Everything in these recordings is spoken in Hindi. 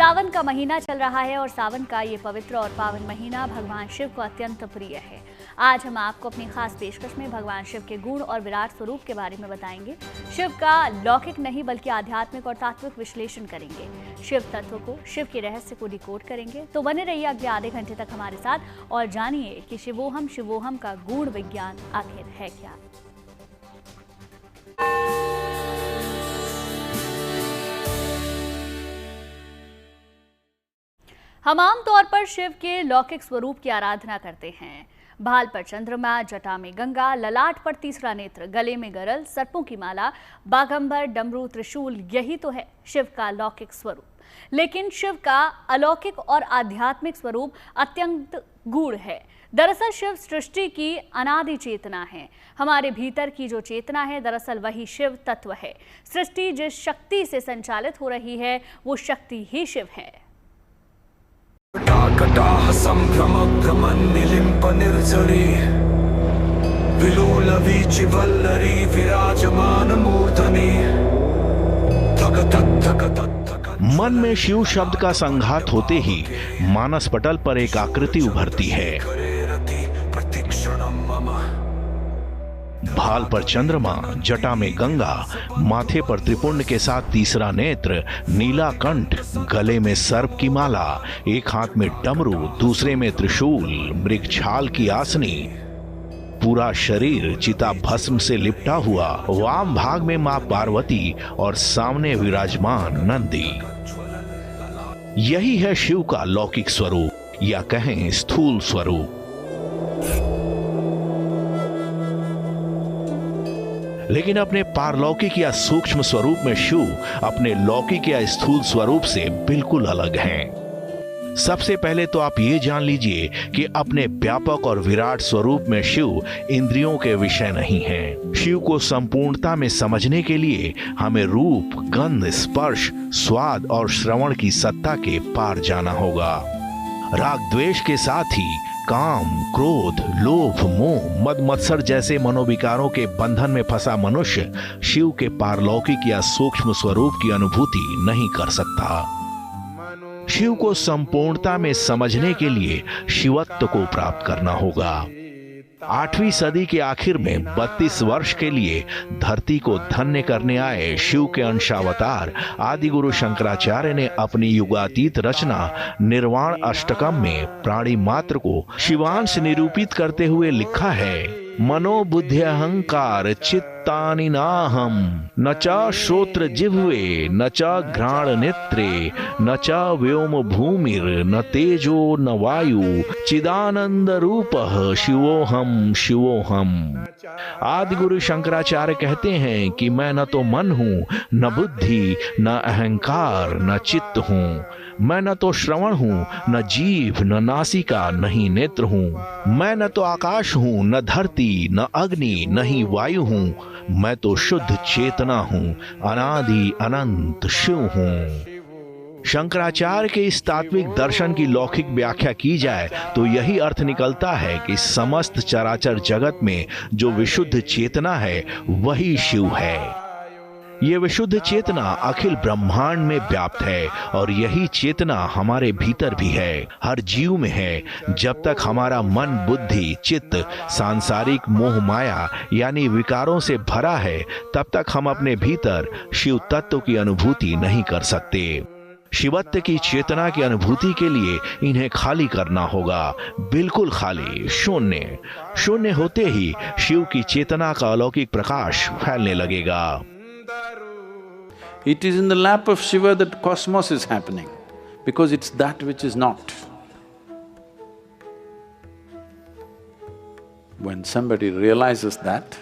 सावन का महीना चल रहा है और सावन का ये पवित्र और पावन महीना भगवान शिव को अत्यंत प्रिय है। आज हम आपको अपनी खास पेशकश में भगवान शिव के गुण और विराट स्वरूप के बारे में बताएंगे। शिव का लौकिक नहीं बल्कि आध्यात्मिक और तात्विक विश्लेषण करेंगे। शिव तत्व को, शिव के रहस्य को डिकोड करेंगे। तो बने रहिए अगले आधे घंटे तक हमारे साथ और जानिए कि शिवोहम का गूढ़ विज्ञान आखिर है क्या। हम आम तौर पर शिव के लौकिक स्वरूप की आराधना करते हैं। भाल पर चंद्रमा, जटा में गंगा, ललाट पर तीसरा नेत्र, गले में गरल, सर्पों की माला, बाघंबर, डमरू, त्रिशूल, यही तो है शिव का लौकिक स्वरूप। लेकिन शिव का अलौकिक और आध्यात्मिक स्वरूप अत्यंत गूढ़ है। दरअसल शिव सृष्टि की अनादि चेतना है। हमारे भीतर की जो चेतना है दरअसल वही शिव तत्व है। सृष्टि जिस शक्ति से संचालित हो रही है वो शक्ति ही शिव है। मन में शिव शब्द का संघात होते ही मानस पटल पर एक आकृति उभरती है। भाल पर चंद्रमा, जटा में गंगा, माथे पर त्रिपुंड के साथ तीसरा नेत्र, नीला कंठ, गले में सर्प की माला, एक हाथ में डमरू, दूसरे में त्रिशूल, मृगछाल की आसनी, पूरा शरीर चिता भस्म से लिपटा हुआ, वाम भाग में मां पार्वती और सामने विराजमान नंदी। यही है शिव का लौकिक स्वरूप या कहें स्थूल स्वरूप। लेकिन अपने पारलौकिक या सूक्ष्म स्वरूप में शिव अपने लौकिक या स्थूल स्वरूप से बिल्कुल अलग हैं। सबसे पहले तो आप ये जान लीजिए कि अपने व्यापक और विराट स्वरूप में शिव इंद्रियों के विषय नहीं हैं। शिव को संपूर्णता में समझने के लिए हमें रूप, गंध, स्पर्श, स्वाद और श्रवण की सत्ता के पार जाना होगा। राग द्वेष के साथ ही काम, क्रोध, लोभ, मोह, मद मत्सर जैसे मनोविकारों के बंधन में फंसा मनुष्य शिव के पारलौकिक या सूक्ष्म स्वरूप की अनुभूति नहीं कर सकता। शिव को संपूर्णता में समझने के लिए शिवत्व को प्राप्त करना होगा। 8वीं सदी के आखिर में 32 वर्ष के लिए धरती को धन्य करने आए शिव के अंशावतार आदि गुरु शंकराचार्य ने अपनी युगातीत रचना निर्वाण अष्टकम में प्राणी मात्र को शिवांश निरूपित करते हुए लिखा है, मनोबुद्धि अहंकार चित्तानि नाहम, न च श्रोत्र जिह्वे, न च घ्राण नेत्रे, न च व्योम भूमिर, न तेजो न वायु, चिदानंद रूपः शिवोहम शिवोहम। आदि गुरु शंकराचार्य कहते हैं कि मैं न तो मन हूं, न बुद्धि, न अहंकार, न चित्त हूं। मैं न तो श्रवण हूं, न जीभ, न नासिका, न ही नेत्र हूं। मैं न तो आकाश हूं, न धरती, न अग्नि, न ही वायु हूं। मैं तो शुद्ध चेतना हूं, अनादि अनंत शिव हूं। शंकराचार्य के इस तात्विक दर्शन की लौकिक व्याख्या की जाए तो यही अर्थ निकलता है कि समस्त चराचर जगत में जो विशुद्ध चेतना है वही शिव है। ये विशुद्ध चेतना अखिल ब्रह्मांड में व्याप्त है और यही चेतना हमारे भीतर भी है, हर जीव में है। जब तक हमारा मन, बुद्धि, चित्त सांसारिक मोह माया यानी विकारों से भरा है तब तक हम अपने भीतर शिव तत्व की अनुभूति नहीं कर सकते। शिवत्व की चेतना की अनुभूति के लिए इन्हें खाली करना होगा, बिल्कुल खाली, शून्य। शून्य होते ही शिव की चेतना का अलौकिक प्रकाश फैलने लगेगा। It is in the lap of Shiva that cosmos is happening, because it's that which is not. When somebody realizes that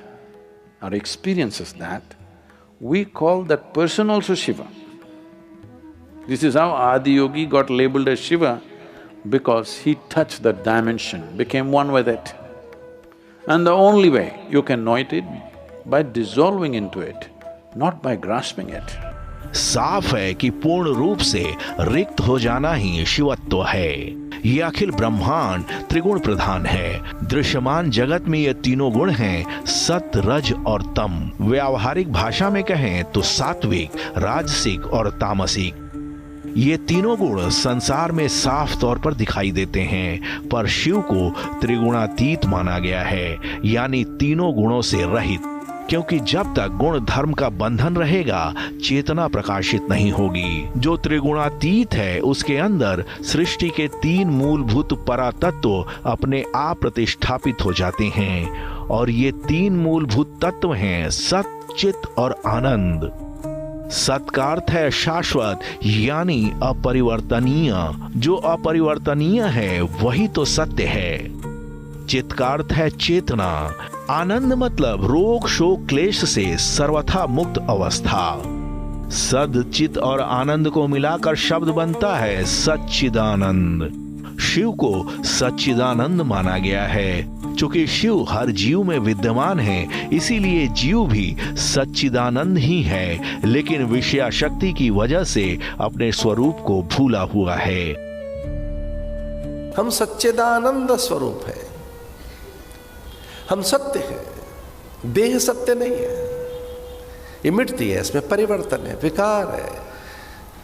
or experiences that, we call that person also Shiva. This is how Adiyogi got labeled as Shiva, because he touched that dimension, became one with it. And the only way you can know it is by dissolving into it, not by grasping it. साफ है कि पूर्ण रूप से रिक्त हो जाना ही शिवत्व है। ये अखिल ब्रह्मांड त्रिगुण प्रधान है। दृश्यमान जगत में ये तीनों गुण हैं, सत, रज और तम। व्यावहारिक भाषा में कहें तो सात्विक, राजसिक और तामसिक। ये तीनों गुण संसार में साफ तौर पर दिखाई देते हैं, पर शिव को त्रिगुणातीत माना गया है, यानी तीनों गुणों से रहित, क्योंकि जब तक गुण धर्म का बंधन रहेगा चेतना प्रकाशित नहीं होगी। जो त्रिगुणातीत है उसके अंदर सृष्टि के तीन मूलभूत परातत्व अपने आप प्रतिष्ठापित हो जाते हैं, और ये तीन मूलभूत तत्व हैं सत, चित और आनंद। सत का अर्थ है शाश्वत यानी अपरिवर्तनीय, जो अपरिवर्तनीय है वही तो सत्य है। चित का अर्थ है चेतना। आनंद मतलब रोग शोक क्लेश से सर्वथा मुक्त अवस्था। सद, चित और आनंद को मिलाकर शब्द बनता है सच्चिदानंद। शिव को सच्चिदानंद माना गया है। चूंकि शिव हर जीव में विद्यमान है, इसीलिए जीव भी सच्चिदानंद ही है, लेकिन विषयाशक्ति की वजह से अपने स्वरूप को भूला हुआ है। हम सच्चिदानंद स्वरूप है, हम सत्य है, देह सत्य नहीं है। ये मिटती है, इसमें परिवर्तन है, विकार है,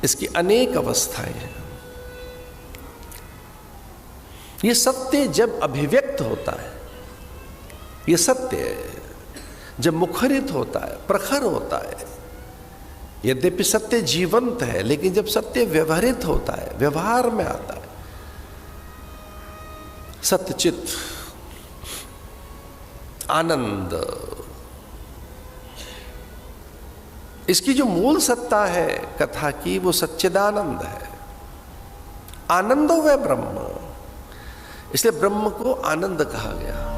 इसकी अनेक अवस्थाएं हैं। ये सत्य जब अभिव्यक्त होता है, ये सत्य जब मुखरित होता है, प्रखर होता है, यद्यपि सत्य जीवंत है, लेकिन जब सत्य व्यवहारित होता है, व्यवहार में आता है, सत्यचित आनंद, इसकी जो मूल सत्ता है कथा की वो सच्चिदानंद है। आनंदो वै ब्रह्म, इसलिए ब्रह्म को आनंद कहा गया।